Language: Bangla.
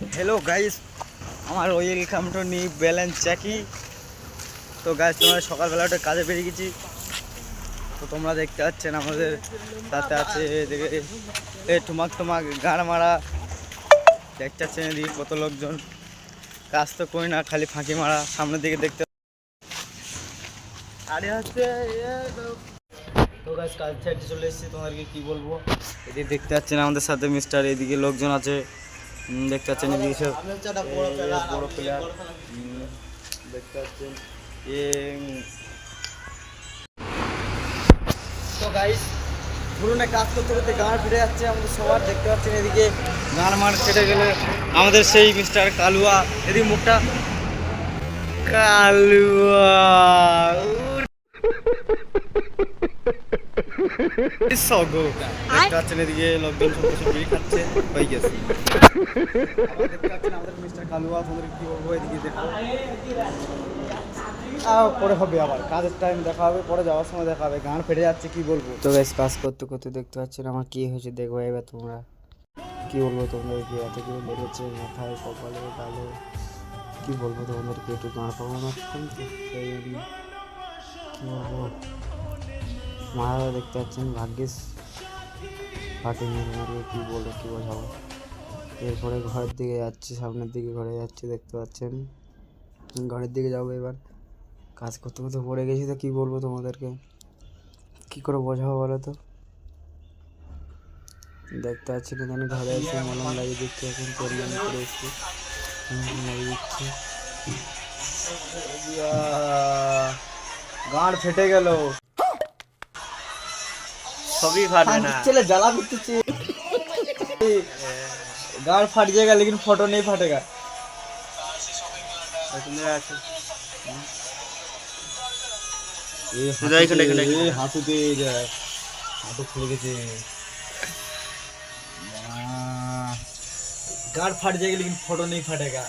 হ্যালো গাইস, আমার ওয়েলকাম টু নিউ ব্যালেন্স চ্যাকি। তো গাইস, তোমরা সকালবেলা একটা কাজে বেরিয়ে গেছি। তো তোমরা দেখতে পাচ্ছেন আমাদের সাথে আছে এদিকে ঠুমাক টুমাক গাড় মারা। দেখতে পাচ্ছেন এদিকে কত লোকজন। কাজ তো করি না, খালি ফাঁকি মারা। সামনের দিকে দেখতে আরে হচ্ছে তো গাইস, কাজ ছেড়ে চলে এসেছি। তোমাদেরকে কি বলবো, এদিকে দেখতে পাচ্ছেন আমাদের সাথে মিস্টার, এদিকে লোকজন আছে। দেখতে পাচ্ছেন এদিকে সব বড় প্লেয়ার দেখতে পাচ্ছেন। তো গাইস, ধরুন কাজ করতে করতে গাঁড় ফিরে যাচ্ছে আমাদের সবার। দেখতে পাচ্ছেন এদিকে গাঁড় মার কেটে গেলে আমাদের সেই মিস্টার কালুয়া, এদিকে মুখটা কালুয়া দেখতে পাচ্ছেন এদিকে লোকজন সব বিড়ি খাচ্ছে হয়ে গেছে। দেখতে পাচ্ছেন আমাদের মিস্টার কালুয়া। তোমাদের কি বলবো, এদিকে দেখো পরে হবে, আবার কাজের টাইম দেখা হবে, পরে যাওয়ার সময় দেখা হবে। গান ফেটে যাচ্ছে, কি বলবো। তো গাইস, কাজ করতে করতে দেখতে পাচ্ছেন আমার কি হয়েছে দেখবো এবার তোমরা। কি বলবো তোমাদেরকে, এত কিছু লেগেছে মাথায়, কপালে, গালে। কি বলবো তোমাদেরকে, একটু গাঁড় পাবো মাঝখান তো সেই জন্য কি বলবো। মারা দেখতে পাচ্ছেন ভাগ্যিস ফাটেনি। তোমাদেরকে কি বলবো, কি বোঝাবো। এরপরে ঘরের দিকে যাচ্ছি, সামনের দিকে ঘরে যাচ্ছি। দেখতে পাচ্ছেন ঘরের দিকে যাবো এবার। কাজ করতে করতে পড়ে গেছি, তো কী বলবো তোমাদেরকে, কী করে বোঝাবো বলো তো। দেখতে পাচ্ছি না জানি, ঘরে এসে মলম লাগিয়ে দিচ্ছি। এখন তেল মনে করে এসেছি, লাগিয়ে দিচ্ছি। গাঁড় ফেটে গেল, সবই ফাটবে না। चले जला बिकते गाड़ फट जाएगा लेकिन फोटो नहीं फटेगा। হাঁটুতে হাঁটু খুলে গেছে। गाड़ फट जाएगा लेकिन फोटो नहीं फटेगा।